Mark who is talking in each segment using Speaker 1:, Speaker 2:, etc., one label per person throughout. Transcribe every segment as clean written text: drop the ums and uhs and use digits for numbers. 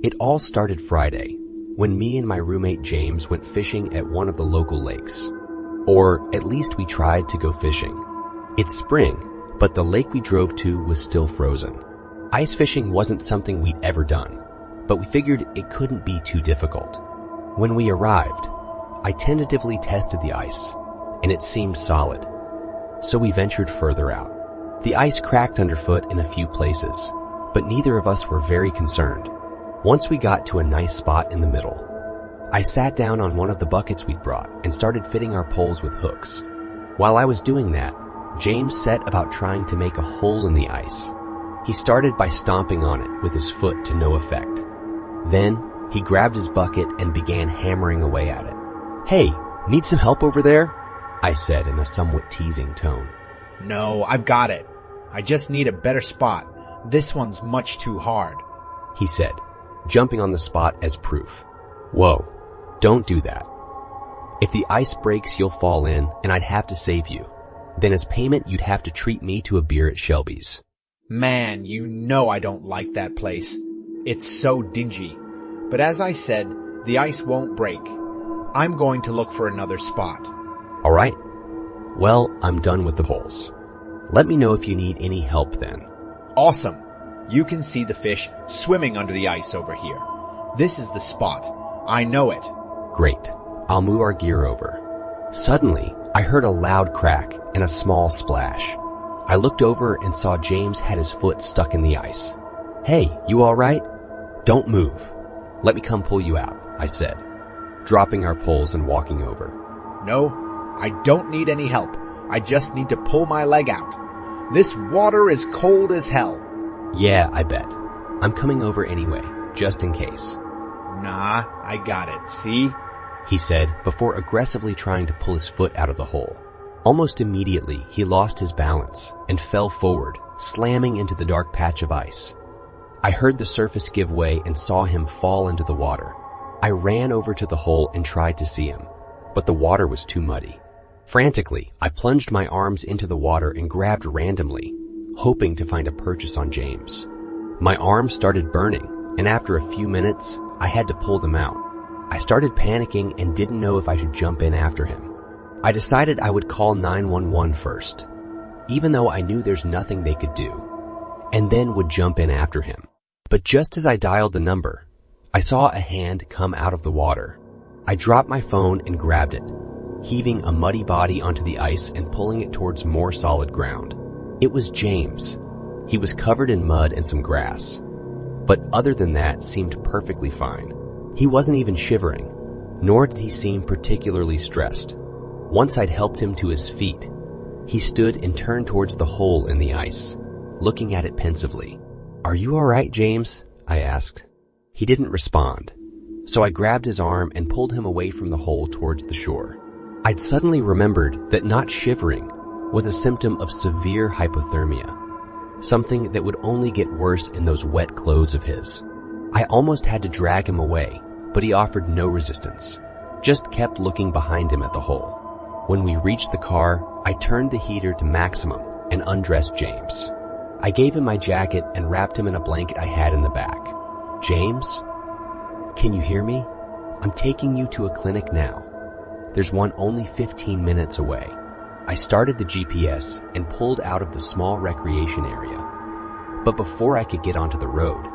Speaker 1: It all started Friday, when me and my roommate James went fishing at one of the local lakes. Or at least we tried to go fishing. It's spring, but the lake we drove to was still frozen. Ice fishing wasn't something we'd ever done, but we figured it couldn't be too difficult. When we arrived, I tentatively tested the ice, and it seemed solid. So we ventured further out. The ice cracked underfoot in a few places, but neither of us were very concerned. Once we got to a nice spot in the middle, I sat down on one of the buckets we'd brought and started fitting our poles with hooks. While I was doing that, James set about trying to make a hole in the ice. He started by stomping on it with his foot to no effect. Then, he grabbed his bucket and began hammering away at it. "Hey, need some help over there?" I said in a somewhat teasing tone.
Speaker 2: "No, I've got it. I just need a better spot. This one's much too hard,"
Speaker 1: he said, jumping on the spot as proof. "Whoa, don't do that. If the ice breaks, you'll fall in, and I'd have to save you. Then as payment, you'd have to treat me to a beer at Shelby's."
Speaker 2: "Man, you know I don't like that place. It's so dingy. But as I said, the ice won't break. I'm going to look for another spot."
Speaker 1: "All right. Well, I'm done with the poles. Let me know if you need any help then."
Speaker 2: "Awesome. You can see the fish swimming under the ice over here. This is the spot. I know it."
Speaker 1: "Great. I'll move our gear over." Suddenly, I heard a loud crack and a small splash. I looked over and saw James had his foot stuck in the ice. "Hey, you all right?" "Don't move. Let me come pull you out," I said, dropping our poles and walking over.
Speaker 2: "No, I don't need any help. I just need to pull my leg out. This water is cold as hell."
Speaker 1: "Yeah, I bet. I'm coming over anyway, just in case."
Speaker 2: "Nah, I got it, see?"
Speaker 1: he said before aggressively trying to pull his foot out of the hole. Almost immediately, he lost his balance and fell forward, slamming into the dark patch of ice. I heard the surface give way and saw him fall into the water. I ran over to the hole and tried to see him, but the water was too muddy. Frantically, I plunged my arms into the water and grabbed randomly, hoping to find a purchase on James. My arms started burning, and after a few minutes, I had to pull them out. I started panicking and didn't know if I should jump in after him. I decided I would call 911 first, even though I knew there's nothing they could do, and then would jump in after him. But just as I dialed the number, I saw a hand come out of the water. I dropped my phone and grabbed it, heaving a muddy body onto the ice and pulling it towards more solid ground. It was James. He was covered in mud and some grass, but other than that, seemed perfectly fine. He wasn't even shivering, nor did he seem particularly stressed. Once I'd helped him to his feet, he stood and turned towards the hole in the ice, looking at it pensively. "Are you all right, James?" I asked. He didn't respond, so I grabbed his arm and pulled him away from the hole towards the shore. I'd suddenly remembered that not shivering was a symptom of severe hypothermia, something that would only get worse in those wet clothes of his. I almost had to drag him away, but he offered no resistance, just kept looking behind him at the hole. When we reached the car, I turned the heater to maximum and undressed James. I gave him my jacket and wrapped him in a blanket I had in the back. "James, can you hear me? I'm taking you to a clinic now. There's one only 15 minutes away." I started the GPS and pulled out of the small recreation area. But before I could get onto the road,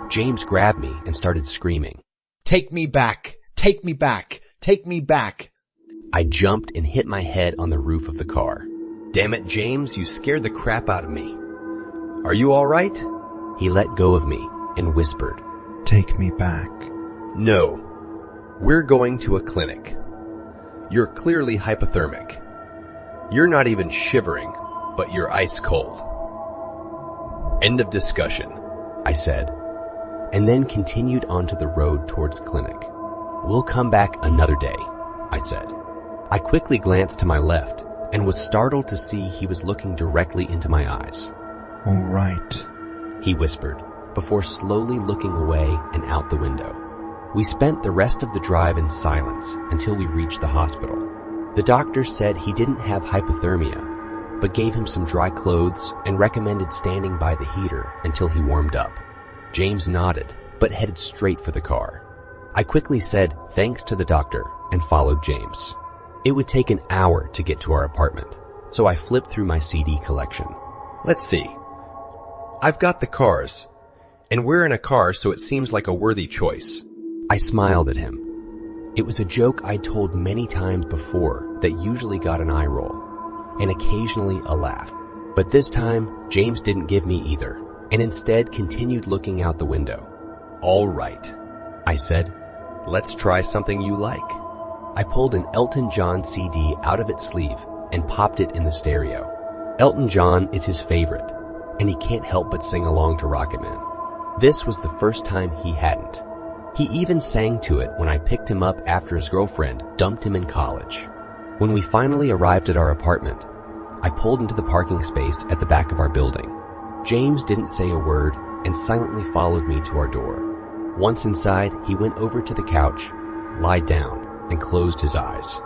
Speaker 1: James grabbed me and started screaming.
Speaker 2: "Take me back! Take me back! Take me back!"
Speaker 1: I jumped and hit my head on the roof of the car. "Damn it, James, you scared the crap out of me. Are you all right?" He let go of me and whispered,
Speaker 3: "Take me back."
Speaker 1: "No, we're going to a clinic. You're clearly hypothermic. You're not even shivering, but you're ice cold." "End of discussion," I said, and then continued onto the road towards clinic. "We'll come back another day," I said. I quickly glanced to my left and was startled to see he was looking directly into my eyes.
Speaker 3: "All right,"
Speaker 1: he whispered, before slowly looking away and out the window. We spent the rest of the drive in silence until we reached the hospital. The doctor said he didn't have hypothermia, but gave him some dry clothes and recommended standing by the heater until he warmed up. James nodded, but headed straight for the car. I quickly said thanks to the doctor and followed James. It would take an hour to get to our apartment, so I flipped through my CD collection.
Speaker 4: Let's see. I've got the Cars, and we're in a car, so it seems like a worthy choice.
Speaker 1: I smiled at him. It was a joke I'd told many times before that usually got an eye roll, and occasionally a laugh. But this time, James didn't give me either, and instead continued looking out the window.
Speaker 4: All right,
Speaker 1: I said.
Speaker 4: Let's try something you like.
Speaker 1: I pulled an Elton John CD out of its sleeve and popped it in the stereo. Elton John is his favorite, and he can't help but sing along to Rocket Man. This was the first time he hadn't. He even sang to it when I picked him up after his girlfriend dumped him in college. When we finally arrived at our apartment, I pulled into the parking space at the back of our building. James didn't say a word and silently followed me to our door. Once inside, he went over to the couch, lied down, and closed his eyes.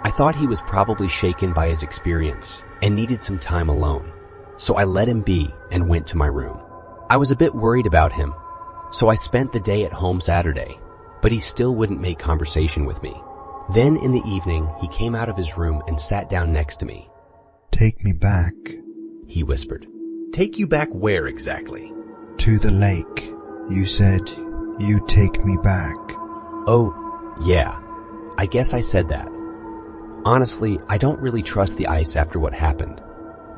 Speaker 1: I thought he was probably shaken by his experience and needed some time alone, so I let him be and went to my room. I was a bit worried about him, so I spent the day at home Saturday, but he still wouldn't make conversation with me. Then in the evening, he came out of his room and sat down next to me.
Speaker 3: Take me back.
Speaker 1: He whispered.
Speaker 4: Take you back where exactly?
Speaker 3: To the lake. You said you'd take me back.
Speaker 1: Oh, yeah. I guess I said that. Honestly, I don't really trust the ice after what happened.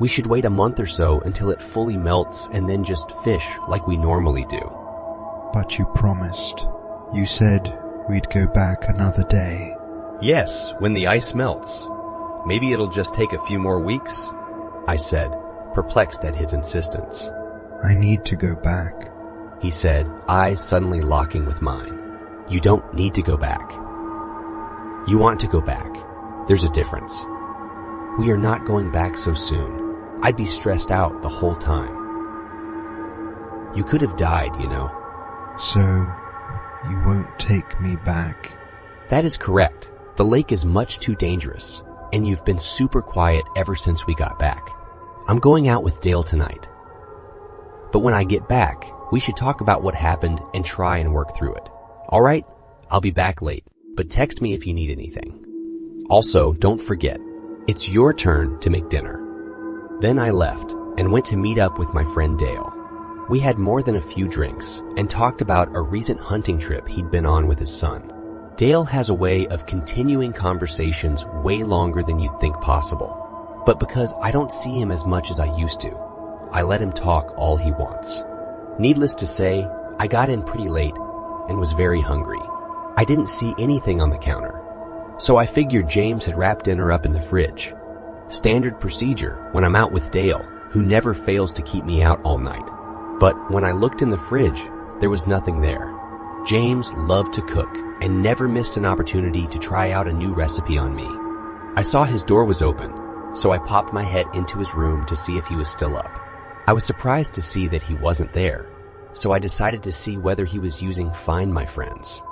Speaker 1: We should wait a month or so until it fully melts and then just fish like we normally do.
Speaker 3: But you promised. You said we'd go back another day.
Speaker 4: Yes, when the ice melts. Maybe it'll just take a few more weeks,
Speaker 1: I said, perplexed at his insistence.
Speaker 3: I need to go back,
Speaker 1: he said, eyes suddenly locking with mine. You don't need to go back. You want to go back. There's a difference. We are not going back so soon. I'd be stressed out the whole time. You could have died, you know.
Speaker 3: So you won't take me back?
Speaker 1: That is correct. The lake is much too dangerous, and you've been super quiet ever since we got back. I'm going out with Dale tonight. But when I get back, we should talk about what happened and try and work through it. All right? I'll be back late, but text me if you need anything. Also, don't forget, it's your turn to make dinner. Then I left and went to meet up with my friend Dale. We had more than a few drinks and talked about a recent hunting trip he'd been on with his son. Dale has a way of continuing conversations way longer than you'd think possible. But because I don't see him as much as I used to, I let him talk all he wants. Needless to say, I got in pretty late and was very hungry. I didn't see anything on the counter, so I figured James had wrapped dinner up in the fridge. Standard procedure when I'm out with Dale, who never fails to keep me out all night. But when I looked in the fridge, there was nothing there. James loved to cook and never missed an opportunity to try out a new recipe on me. I saw his door was open, so I popped my head into his room to see if he was still up. I was surprised to see that he wasn't there, so I decided to see whether he was using Find My Friends.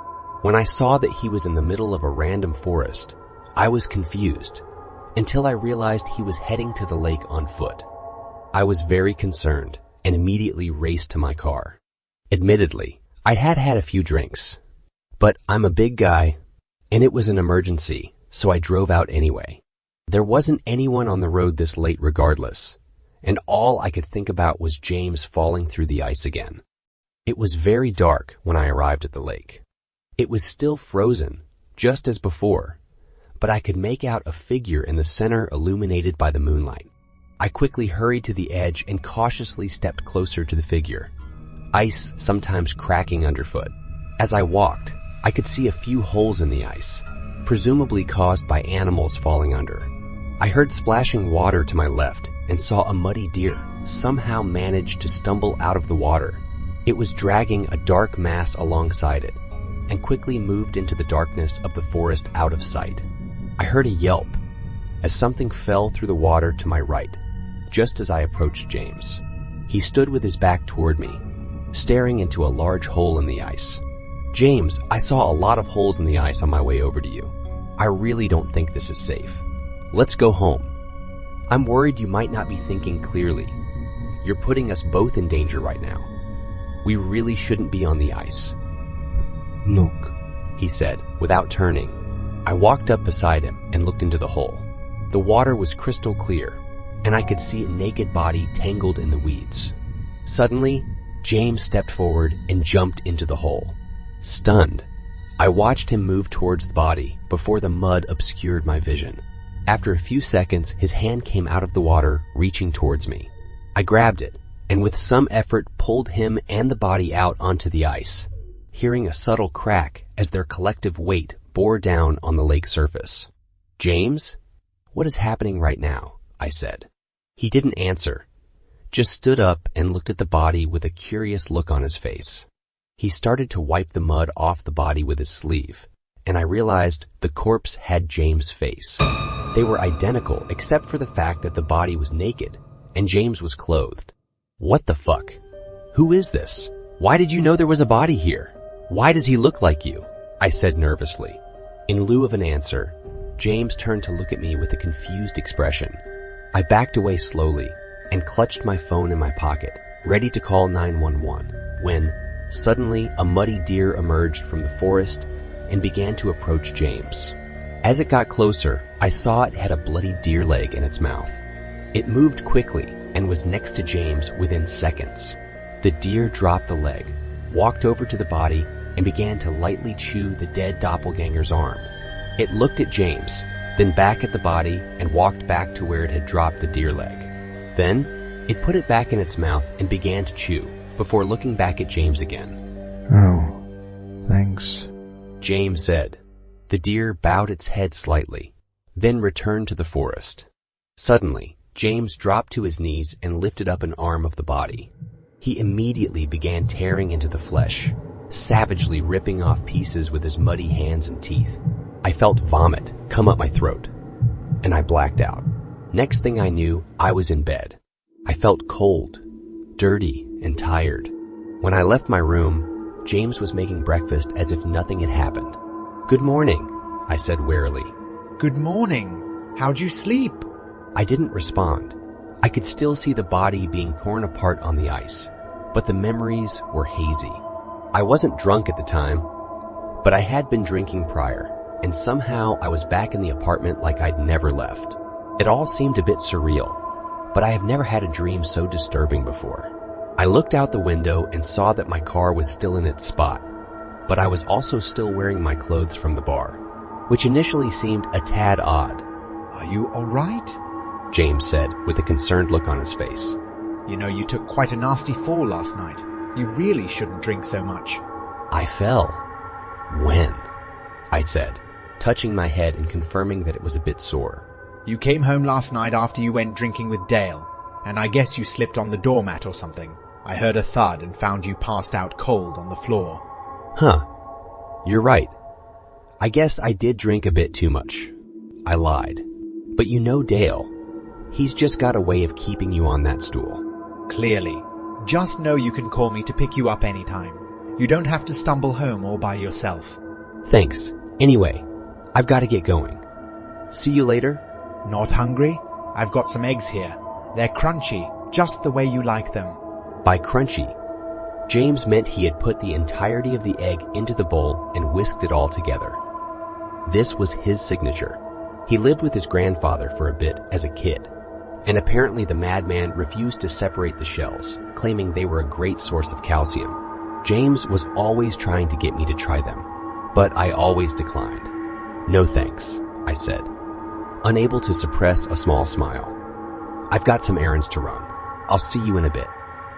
Speaker 1: When I saw that he was in the middle of a random forest, I was confused until I realized he was heading to the lake on foot. I was very concerned and immediately raced to my car. Admittedly, I had had a few drinks, but I'm a big guy and it was an emergency, so I drove out anyway. There wasn't anyone on the road this late regardless, and all I could think about was James falling through the ice again. It was very dark when I arrived at the lake. It was still frozen, just as before, but I could make out a figure in the center illuminated by the moonlight. I quickly hurried to the edge and cautiously stepped closer to the figure, ice sometimes cracking underfoot. As I walked, I could see a few holes in the ice, presumably caused by animals falling under. I heard splashing water to my left and saw a muddy deer somehow manage to stumble out of the water. It was dragging a dark mass alongside it and quickly moved into the darkness of the forest out of sight. I heard a yelp as something fell through the water to my right, just as I approached James. He stood with his back toward me, staring into a large hole in the ice. James, I saw a lot of holes in the ice on my way over to you. I really don't think this is safe. Let's go home. I'm worried you might not be thinking clearly. You're putting us both in danger right now. We really shouldn't be on the ice."
Speaker 3: Look,
Speaker 1: he said, without turning. I walked up beside him and looked into the hole. The water was crystal clear, and I could see a naked body tangled in the weeds. Suddenly, James stepped forward and jumped into the hole. Stunned, I watched him move towards the body before the mud obscured my vision. After a few seconds, his hand came out of the water, reaching towards me. I grabbed it, and with some effort pulled him and the body out onto the ice, hearing a subtle crack as their collective weight bore down on the lake surface. "James, what is happening right now?" I said. He didn't answer, just stood up and looked at the body with a curious look on his face. He started to wipe the mud off the body with his sleeve, and I realized the corpse had James' face. They were identical except for the fact that the body was naked and James was clothed. "What the fuck? Who is this? Why did you know there was a body here? Why does he look like you?" I said nervously. In lieu of an answer, James turned to look at me with a confused expression. I backed away slowly and clutched my phone in my pocket, ready to call 911, when suddenly a muddy deer emerged from the forest and began to approach James. As it got closer, I saw it had a bloody deer leg in its mouth. It moved quickly and was next to James within seconds. The deer dropped the leg, walked over to the body, and began to lightly chew the dead doppelganger's arm. It looked at James, then back at the body, and walked back to where it had dropped the deer leg. Then, it put it back in its mouth and began to chew, before looking back at James again.
Speaker 3: "Oh, thanks,"
Speaker 1: James said. The deer bowed its head slightly, then returned to the forest. Suddenly, James dropped to his knees and lifted up an arm of the body. He immediately began tearing into the flesh, savagely ripping off pieces with his muddy hands and teeth. I felt vomit come up my throat, and I blacked out. Next thing I knew, I was in bed. I felt cold, dirty, and tired. When I left my room, James was making breakfast as if nothing had happened. "Good morning," I said wearily.
Speaker 2: "Good morning. How'd you sleep?"
Speaker 1: I didn't respond. I could still see the body being torn apart on the ice, but the memories were hazy. I wasn't drunk at the time, but I had been drinking prior, and somehow I was back in the apartment like I'd never left. It all seemed a bit surreal, but I have never had a dream so disturbing before. I looked out the window and saw that my car was still in its spot, but I was also still wearing my clothes from the bar, which initially seemed a tad odd.
Speaker 2: "Are you all right?"
Speaker 1: James said with a concerned look on his face.
Speaker 2: "You know, you took quite a nasty fall last night. You really shouldn't drink so much."
Speaker 1: "I fell." "When?" I said, touching my head and confirming that it was a bit sore.
Speaker 2: "You came home last night after you went drinking with Dale, and I guess you slipped on the doormat or something. I heard a thud and found you passed out cold on the floor."
Speaker 1: "Huh. You're right. I guess I did drink a bit too much." I lied. "But you know Dale. He's just got a way of keeping you on that stool."
Speaker 2: "Clearly. Just know you can call me to pick you up anytime. You don't have to stumble home all by yourself."
Speaker 1: "Thanks. Anyway, I've got to get going. See you later."
Speaker 2: "Not hungry? I've got some eggs here. They're crunchy, just the way you like them."
Speaker 1: By crunchy, James meant he had put the entirety of the egg into the bowl and whisked it all together. This was his signature. He lived with his grandfather for a bit as a kid, and apparently the madman refused to separate the shells, claiming they were a great source of calcium. James was always trying to get me to try them, but I always declined. "No thanks," I said, unable to suppress a small smile. "I've got some errands to run. I'll see you in a bit."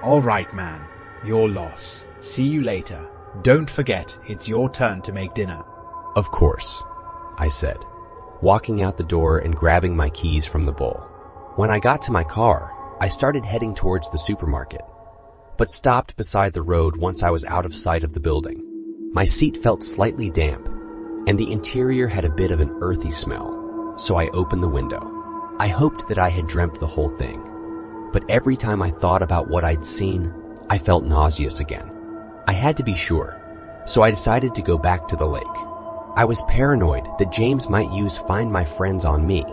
Speaker 2: "All right, man. Your loss. See you later. Don't forget, it's your turn to make dinner."
Speaker 1: "Of course," I said, walking out the door and grabbing my keys from the bowl. When I got to my car, I started heading towards the supermarket, but stopped beside the road once I was out of sight of the building. My seat felt slightly damp, and the interior had a bit of an earthy smell, so I opened the window. I hoped that I had dreamt the whole thing, but every time I thought about what I'd seen, I felt nauseous again. I had to be sure, so I decided to go back to the lake. I was paranoid that James might use Find My Friends on me,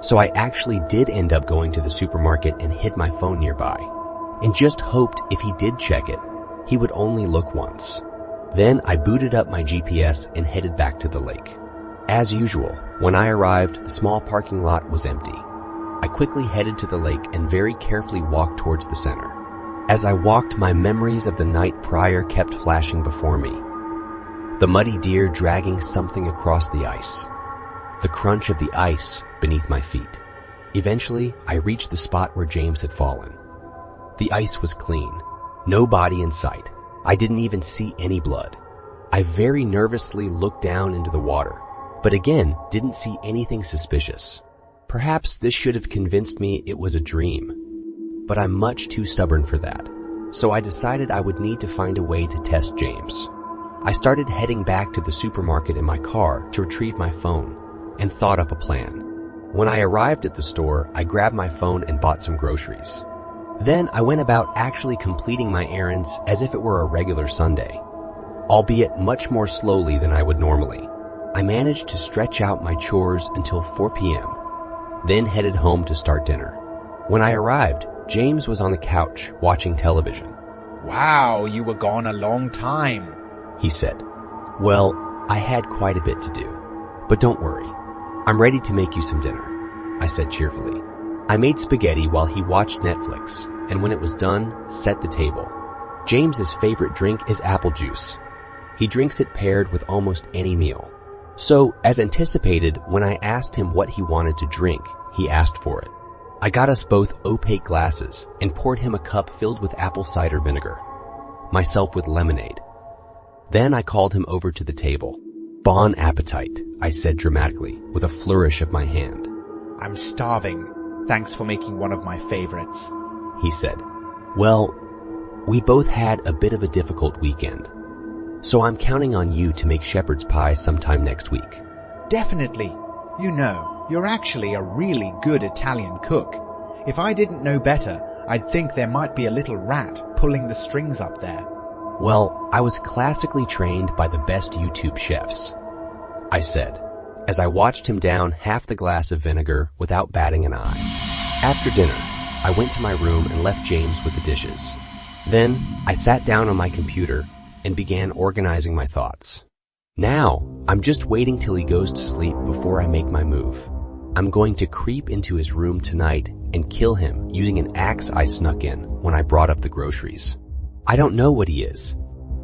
Speaker 1: so I actually did end up going to the supermarket and hid my phone nearby, and just hoped if he did check it, he would only look once. Then I booted up my GPS and headed back to the lake. As usual, when I arrived, the small parking lot was empty. I quickly headed to the lake and very carefully walked towards the center. As I walked, my memories of the night prior kept flashing before me. The muddy deer dragging something across the ice. The crunch of the ice beneath my feet. Eventually, I reached the spot where James had fallen. The ice was clean. No body in sight. I didn't even see any blood. I very nervously looked down into the water, but again didn't see anything suspicious. Perhaps this should have convinced me it was a dream, but I'm much too stubborn for that, so I decided I would need to find a way to test James. I started heading back to the supermarket in my car to retrieve my phone and thought up a plan. When I arrived at the store, I grabbed my phone and bought some groceries. Then I went about actually completing my errands as if it were a regular Sunday, albeit much more slowly than I would normally. I managed to stretch out my chores until 4 p.m., then headed home to start dinner. When I arrived, James was on the couch watching television.
Speaker 2: Wow, you were gone a long time,
Speaker 1: he said. Well, I had quite a bit to do, but don't worry. I'm ready to make you some dinner, I said cheerfully. I made spaghetti while he watched Netflix, and when it was done, set the table. James's favorite drink is apple juice. He drinks it paired with almost any meal. So, as anticipated, when I asked him what he wanted to drink, he asked for it. I got us both opaque glasses and poured him a cup filled with apple cider vinegar, myself with lemonade. Then I called him over to the table. Bon appetit, I said dramatically, with a flourish of my hand.
Speaker 2: I'm starving. Thanks for making one of my favorites, he said.
Speaker 1: Well, we both had a bit of a difficult weekend, so I'm counting on you to make shepherd's pie sometime next week.
Speaker 2: Definitely. You know, you're actually a really good Italian cook. If I didn't know better, I'd think there might be a little rat pulling the strings up there.
Speaker 1: Well, I was classically trained by the best YouTube chefs, I said, as I watched him down half the glass of vinegar without batting an eye. After dinner, I went to my room and left James with the dishes. Then, I sat down on my computer and began organizing my thoughts. Now, I'm just waiting till he goes to sleep before I make my move. I'm going to creep into his room tonight and kill him using an axe I snuck in when I brought up the groceries. I don't know what he is,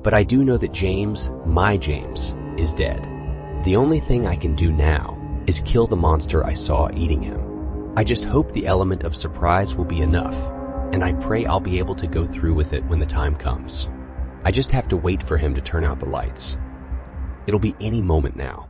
Speaker 1: but I do know that James, my James, is dead. The only thing I can do now is kill the monster I saw eating him. I just hope the element of surprise will be enough, and I pray I'll be able to go through with it when the time comes. I just have to wait for him to turn out the lights. It'll be any moment now.